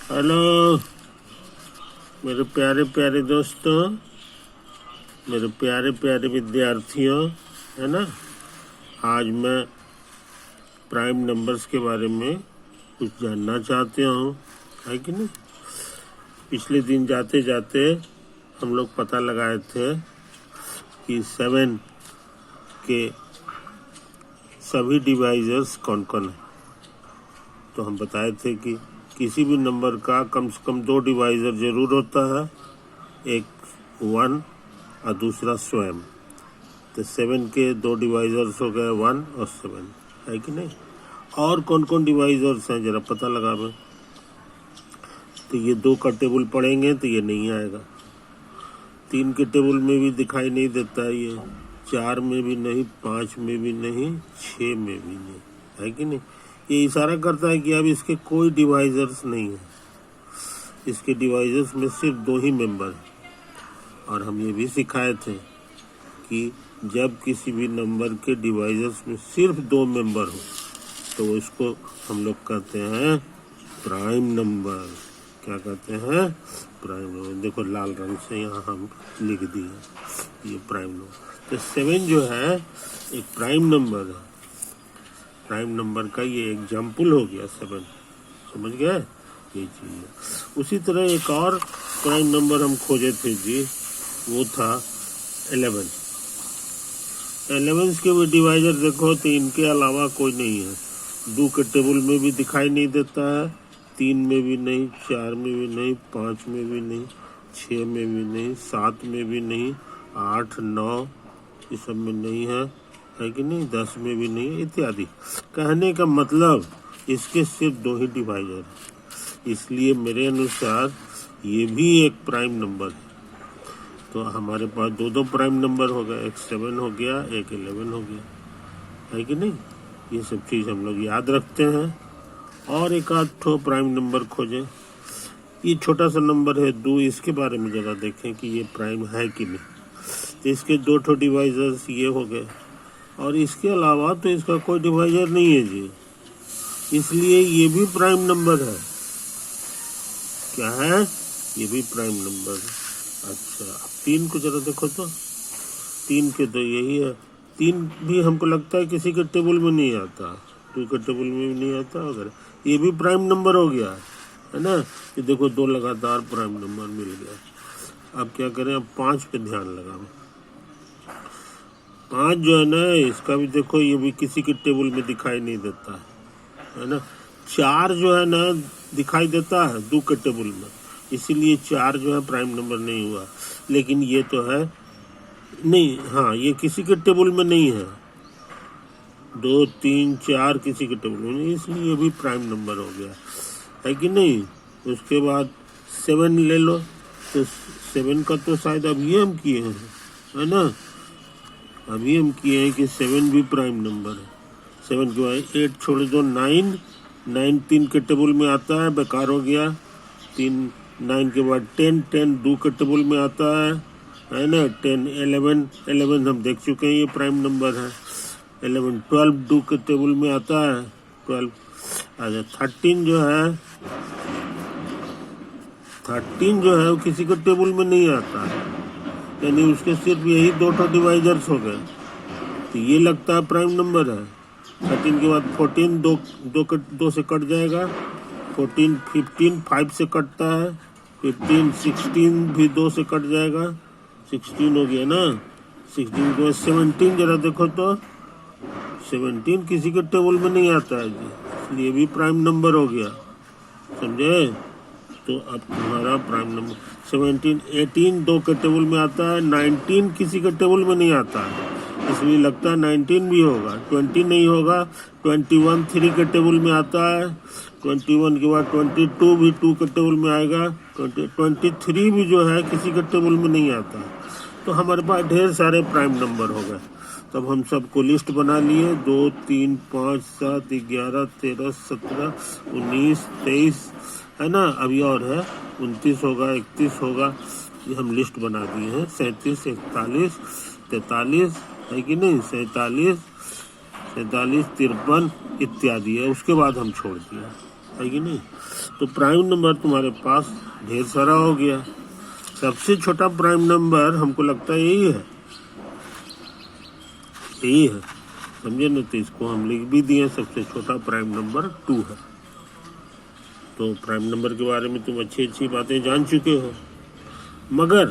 Hello मेरे प्यारे प्यारे दोस्तों, मेरे प्यारे प्यारे विद्यार्थियों, है ना। आज मैं प्राइम नंबर्स के बारे में कुछ जानना चाहते हूँ, है कि नहीं। पिछले दिन जाते जाते हम लोग पता लगाए थे कि 7 के सभी डिवाइजर्स कौन कौन है। तो हम बताए थे कि किसी भी नंबर का कम से कम 2 डिवाइज़र ज़रूर होता है, एक 1 और दूसरा स्वयं। तो 7 के 2 डिवाइज़र्स हो गए 1 और 7, है कि नहीं। और कौन कौन डिवाइज़र्स हैं ज़रा पता लगा मैं। तो ये 2 का टेबल पढ़ेंगे तो ये नहीं आएगा, 3 के टेबल में भी दिखाई नहीं देता है, ये 4 में भी नहीं, 5 में भी नहीं, 6 में भी नहीं, है कि नहीं। ये इशारा करता है कि अब इसके कोई डिवाइजर्स नहीं है, इसके डिवाइजर्स में सिर्फ 2 ही मेंबर हैं। और हम ये भी सिखाए थे कि जब किसी भी नंबर के डिवाइजर्स में सिर्फ 2 मेंबर हो तो इसको हम लोग कहते हैं प्राइम नंबर। क्या कहते हैं? Prime number. देखो लाल रंग से यहाँ हम लिख दिए ये प्राइम नंबर। तो 7 जो है एक प्राइम नंबर है। प्राइम नंबर का ये एग्जाम्पल हो गया 7, समझ गए ये चीज़। उसी तरह एक और प्राइम नंबर हम खोजे थे जी, वो था 11। 11 के भी डिवाइजर देखो तो इनके अलावा कोई नहीं है। 2 के टेबल में भी दिखाई नहीं देता है, 3 में भी नहीं, 4 में भी नहीं, 5 में भी नहीं, 6 में भी नहीं, 7 में भी नहीं, 8, 9 ये सब में नहीं है कि नहीं, 10 में भी नहीं, इत्यादि। कहने का मतलब इसके सिर्फ 2 ही डिवाइजर है, इसलिए मेरे अनुसार ये भी एक प्राइम नंबर है। तो हमारे पास 2 प्राइम नंबर हो गए, एक 7 हो गया, एक 11 हो गया, है कि नहीं। ये सब चीज़ हम लोग याद रखते हैं। और एक आध ठो प्राइम नंबर खोजें। ये छोटा सा नंबर है 2, इसके बारे में ज़रा देखें कि ये प्राइम है कि नहीं। इसके 2 ठो डिवाइजर्स ये हो गए, और इसके अलावा तो इसका कोई डिवाइजर नहीं है जी, इसलिए ये भी प्राइम नंबर है। क्या है? ये भी प्राइम नंबर है। अच्छा, अब 3 को जरा देखो तो, 3 के तो यही है। 3 भी हमको लगता है किसी के टेबल में नहीं आता, 2 के टेबल में भी नहीं आता वगैरह। ये भी प्राइम नंबर हो गया है ना। ये देखो 2 लगातार प्राइम नंबर मिल गया। अब क्या करें, अब 5 पे ध्यान लगाओ। 5 जो है ना, इसका भी देखो, ये भी किसी के टेबल में दिखाई नहीं देता है ना। 4 जो है ना दिखाई देता है 2 के टेबल में, इसीलिए 4 जो है प्राइम नंबर नहीं हुआ। लेकिन ये तो है नहीं, हाँ ये किसी के टेबल में नहीं है, 2, 3, 4 किसी के टेबल में नहीं, इसलिए ये भी प्राइम नंबर हो गया, है कि नहीं। उसके बाद 7 ले लो, तो 7 का तो शायद अभी हम किए हैं, है ना। अभी हम किए हैं कि 7 भी प्राइम नंबर है। 7 के बाद 8 छोड़ दो, 9 3 के टेबल में आता है, बेकार हो गया। 9 के बाद 10 2 के टेबल में आता है ना। 10 11 हम देख चुके हैं, ये प्राइम नंबर है। 11 12 2 के टेबल में आता है, 12। अच्छा 13 जो है, 13 जो है वो किसी के टेबल में नहीं आता है, यानी उसके सिर्फ यही 2 डिवाइजर्स हो गए, तो ये लगता है प्राइम नंबर है। 13 के बाद 14 2 से कट जाएगा, 14 15 5 से कटता है, 15 16 भी 2 से कट जाएगा, 16 हो गया ना। 16 के बाद 17 जरा देखो तो, 17 किसी के टेबल में नहीं आता है जी, इसलिए भी प्राइम नंबर हो गया, समझे। तो अब तुम्हारा प्राइम नंबर 17 18 2 के टेबल में आता है, 19 किसी के टेबल में नहीं आता है, इसलिए लगता है 19 भी होगा। 20 नहीं होगा, 21 3 के टेबल में आता है, 21 के बाद 22 भी 2 के टेबल में आएगा, 23 भी जो है किसी के टेबल में नहीं आता है। तो हमारे पास ढेर सारे प्राइम नंबर हो गए। तब हम सबको लिस्ट बना लिए, 2 3 5 7 11 13 17 19 23, है ना। अभी और है 29 होगा, 31 होगा, ये हम लिस्ट बना दिए हैं। 37 41 43, है कि नहीं, 47 47 53 इत्यादि है। उसके बाद हम छोड़ दिए, है कि नहीं। तो प्राइम नंबर तुम्हारे पास ढेर सारा हो गया। सबसे छोटा प्राइम नंबर हमको लगता है यही है, यही है, समझे ना। तो इसको हम लिख भी दिए, सबसे छोटा प्राइम नंबर 2 है। तो प्राइम नंबर के बारे में तुम अच्छी अच्छी बातें जान चुके हो, मगर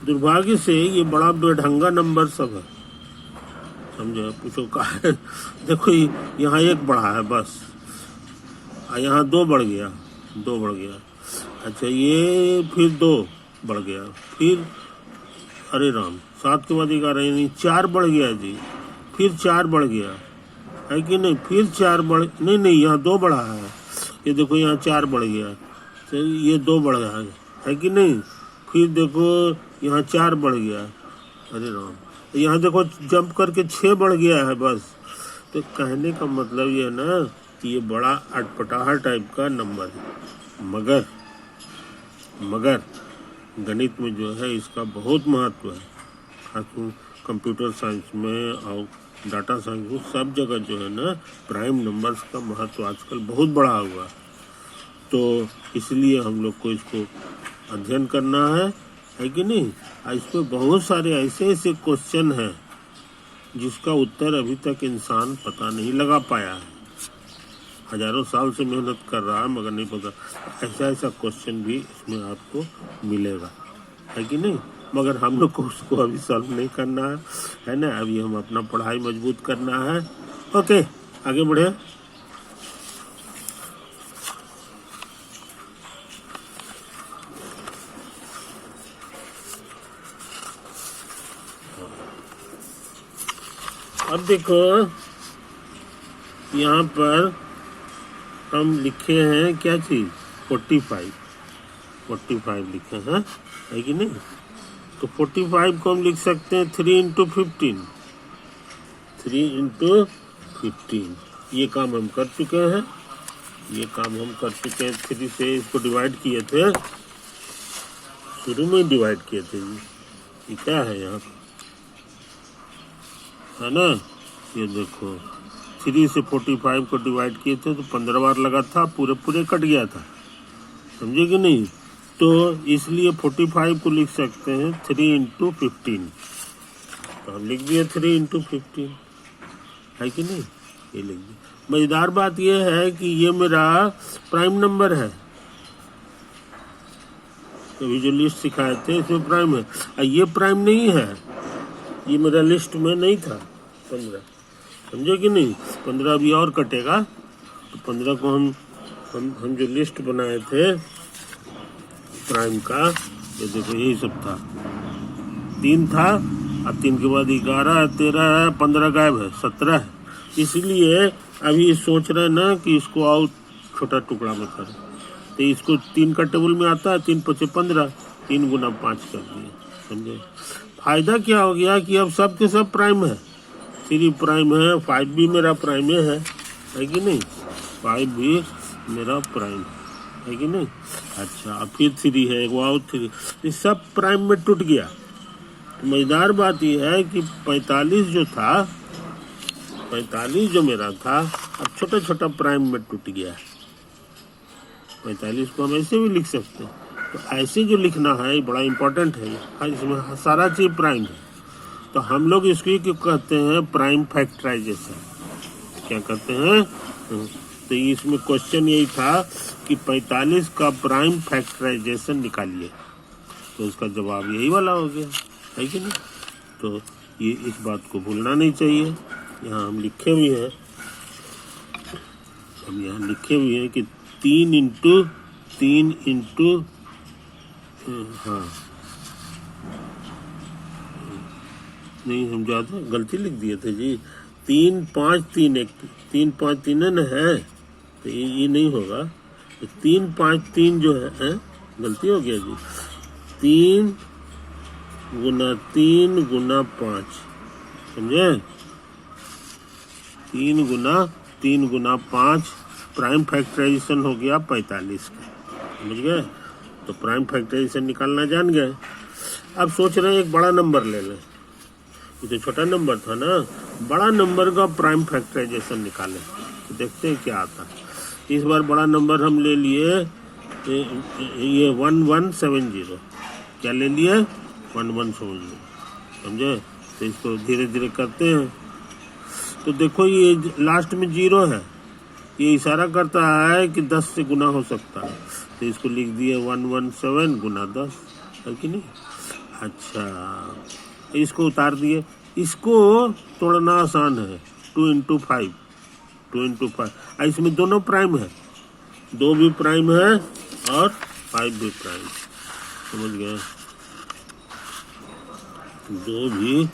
दुर्भाग्य से ये बड़ा बेढंगा नंबर सब है, समझे। पूछो कहा है, देखो यहाँ 1 बढ़ा है बस, यहाँ 2 बढ़ गया, 2 बढ़ गया, अच्छा ये फिर 2 बढ़ गया, फिर अरे राम 7 के बाद 11 नहीं 4 बढ़ गया जी, फिर 4 बढ़ गया, है कि नहीं, फिर 4 बढ़ नहीं यहाँ 2 बढ़ा है, ये देखो यहाँ 4 बढ़ गया, तो ये 2 बढ़ गया है कि नहीं, फिर देखो यहाँ 4 बढ़ गया, अरे राम यहाँ देखो जंप करके 6 बढ़ गया है बस। तो कहने का मतलब ये है ना कि ये बड़ा अटपटाहा टाइप का नंबर है, मगर गणित में जो है इसका बहुत महत्व है, खासकर कंप्यूटर साइंस में और डाटा साइंस में सब जगह जो है ना प्राइम नंबर्स का महत्व आजकल बहुत बढ़ा हुआ। तो इसलिए हम लोग को इसको अध्ययन करना है कि नहीं। इस पर बहुत सारे ऐसे क्वेश्चन हैं जिसका उत्तर अभी तक इंसान पता नहीं लगा पाया है, हजारों साल से मेहनत कर रहा है मगर नहीं पता। ऐसा क्वेश्चन भी इसमें आपको मिलेगा, है कि नहीं, मगर हम लोग को उसको अभी सॉल्व नहीं करना है ना। अभी हम अपना पढ़ाई मजबूत करना है। ओके, आगे बढ़े। अब देखो यहाँ पर हम लिखे हैं क्या चीज, 45 लिखे हैं, है कि नहीं। तो 45 को हम लिख सकते हैं 3 × 15, 3 × 15। ये काम हम कर चुके हैं, 3 से इसको डिवाइड किए थे, शुरू में डिवाइड किए थे जी। ये क्या है यहाँ है ना, ये देखो 3 से 45 को डिवाइड किए थे तो 15 बार लगा था, पूरे कट गया था, समझे कि नहीं। तो इसलिए 45 को लिख सकते हैं 3 × 15। तो हम लिख दिए 3 × 15, है कि नहीं, ये लिख दिए। मजेदार बात ये है कि ये मेरा प्राइम नंबर है, अभी जो लिस्ट सिखाए थे इसमें प्राइम है, ये प्राइम नहीं है, ये मेरा लिस्ट में नहीं था 15, समझे कि नहीं। 15 अभी और कटेगा, तो 15 को हम जो लिस्ट बनाए थे प्राइम का, ये देखो यही सब था, 3 था, अब 3 के बाद 11, 13, 15 गायब है, 17 है। इसलिए अभी सोच रहे ना कि इसको और छोटा टुकड़ा में करें, तो इसको 3 का टेबल में आता है, 3 × 5 = 15, 3 × 5 कर दिए, समझे। फायदा क्या हो गया कि अब सब के सब प्राइम है, 3 प्राइम है, 5 भी मेरा प्राइम है कि नहीं, 5 भी मेरा प्राइम है कि नहीं। अच्छा, अब फिर 3 है, वाओ 3, ये सब प्राइम में टूट गया। तो मजेदार बात यह है कि 45 जो था, 45 जो मेरा था, अब छोटा छोटा प्राइम में टूट गया है। 45 को हम ऐसे भी लिख सकते हैं, तो ऐसे जो लिखना है बड़ा इम्पोर्टेंट है, इसमें सारा चीज प्राइम है। तो हम लोग इसको क्यों कहते हैं, प्राइम फैक्टराइजेशन, क्या कहते हैं। तो इसमें क्वेश्चन यही था कि 45 का प्राइम फैक्टराइजेशन निकालिए, तो उसका जवाब यही वाला हो गया, है कि नहीं। तो ये इस बात को भूलना नहीं चाहिए। यहाँ हम लिखे भी हैं, कि 3 × 3 हाँ नहीं, हम ज़्यादा गलती लिख दिए थे जी, 3 5 3 1 3 5 3 है, तो ये नहीं होगा, तो 3 5 3 जो है गलती हो गया जी, 3 × 3 × 5, समझे, 3 × 3 × 5 प्राइम फैक्टराइजेशन हो गया 45 का, समझ गए। तो प्राइम फैक्टराइजेशन निकालना जान गए। अब सोच रहे हैं एक बड़ा नंबर ले लें, ये तो छोटा नंबर था ना, बड़ा नंबर का प्राइम फैक्टराइजेशन निकालें, तो देखते हैं क्या आता है। इस बार बड़ा नंबर हम ले लिए ये 1170। क्या ले लिए? 1170, समझे? तो इसको धीरे धीरे करते हैं। तो देखो ये लास्ट में 0 है, ये इशारा करता है कि 10 से गुना हो सकता है, तो इसको लिख दिए 117 गुना 10, है कि नहीं? अच्छा, इसको उतार दिए। इसको तोड़ना आसान है, 2 into 5, 2 into 5। इसमें दोनों प्राइम है, 2 भी प्राइम है और 5 भी प्राइम, समझ गए? 2 भी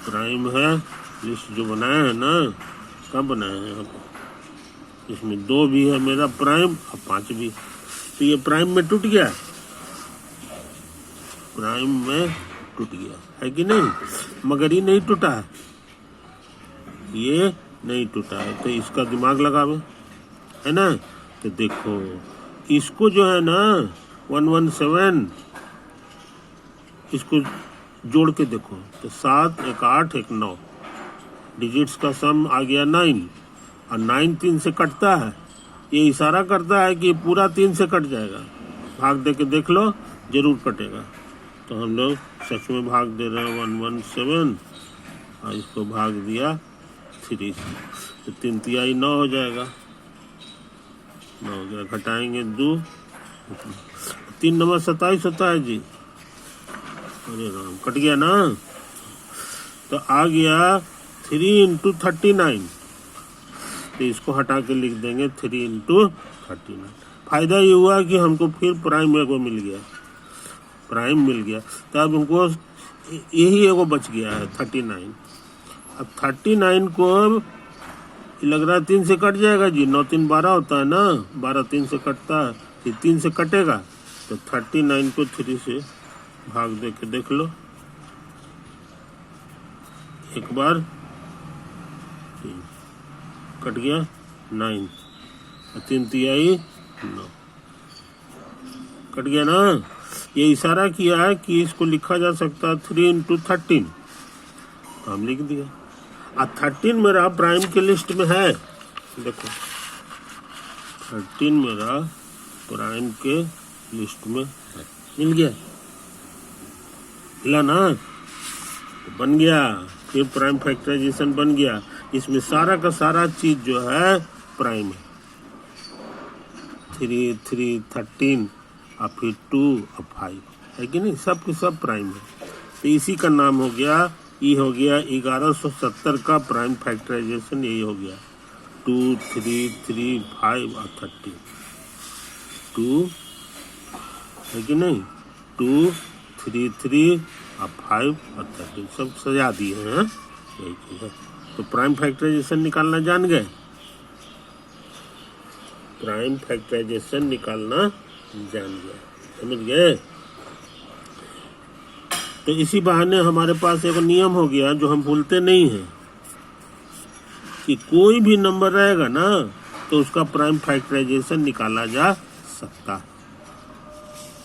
प्राइम है। लिस्ट जो बनाया है ना, कब बनाया है हम? इसमें 2 भी है मेरा प्राइम और 5 भी, तो ये प्राइम में टूट गया, प्राइम में टूट गया, है कि नहीं? मगर ये नहीं टूटा है, ये नहीं टूटा है, तो इसका दिमाग लगावे, है ना? तो देखो इसको जो है ना 117, इसको जोड़ के देखो तो 7, 1, 8, 1, 9 डिजिट्स का सम आ गया 9, और 9 3 से कटता है, ये इशारा करता है कि पूरा 3 से कट जाएगा। भाग दे के देख लो, जरूर कटेगा। तो हम लोग सच में भाग दे रहे हैं 117, और इसको भाग दिया 3 से, तो 3 तिहाई 9 हो जाएगा, 9 हो गया। घटाएंगे 2, 3 नंबर 27 होता है जी। अरे राम, कट गया ना, तो आ गया 3 into 39, तो इसको हटा के लिख देंगे 3 into 39। फायदा ये हुआ कि हमको फिर प्राइम एगो मिल गया, प्राइम मिल गया, तब हमको यही एगो बच गया है 39। अब 39 को लग रहा है 3 से कट जाएगा जी, 9 3 12 होता है ना, 12 3 से कटता है, फिर 3 से कटेगा, तो 39 को 3 से भाग दे के देख लो एक बार, 3 कट गया 9, 3 तिहाई 9 कट गया ना। ये इशारा किया है कि इसको लिखा जा सकता है 3 into 13, हम लिख दिया। अब 13 मेरा प्राइम के लिस्ट में है, देखो 13 मेरा प्राइम के लिस्ट में है, मिल गया, मिला ना, तो बन गया, फिर प्राइम फैक्टराइजेशन बन गया। इसमें सारा का सारा चीज जो है प्राइम है, 3 3 13 और फिर 2 और 5, है कि नहीं? सब के सब प्राइम है। तो इसी का नाम हो गया, ये हो गया 1170 का प्राइम फैक्टराइजेशन, यही हो गया 2 3 3 5 और 13, 2, है कि नहीं? 2 3 3 और 5 और 13 सब सजा दिए हैं, यही चीज है। तो प्राइम फैक्टराइजेशन निकालना जान गए, प्राइम फैक्टराइजेशन निकालना जान गया, समझ गए? तो इसी बहाने हमारे पास एक नियम हो गया जो हम भूलते नहीं हैं, कि कोई भी नंबर रहेगा ना तो उसका प्राइम फैक्टराइजेशन निकाला जा सकता है,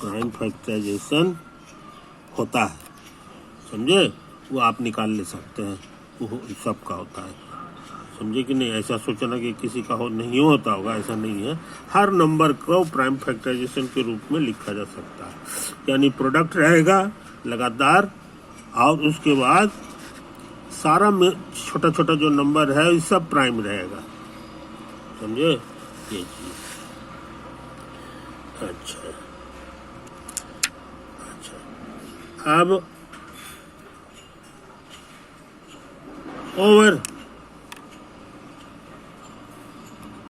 प्राइम फैक्टराइजेशन होता है, समझे? वो आप निकाल ले सकते हैं, वो सबका होता है, समझे कि नहीं? ऐसा सोचना कि किसी का नहीं होता होगा, ऐसा नहीं है। हर नंबर को प्राइम फैक्टराइजेशन के रूप में लिखा जा सकता है, यानी प्रोडक्ट रहेगा लगातार, और उसके बाद सारा में छोटा छोटा जो नंबर है ये सब प्राइम रहेगा, समझे? ये चीज अच्छा, अब ओवर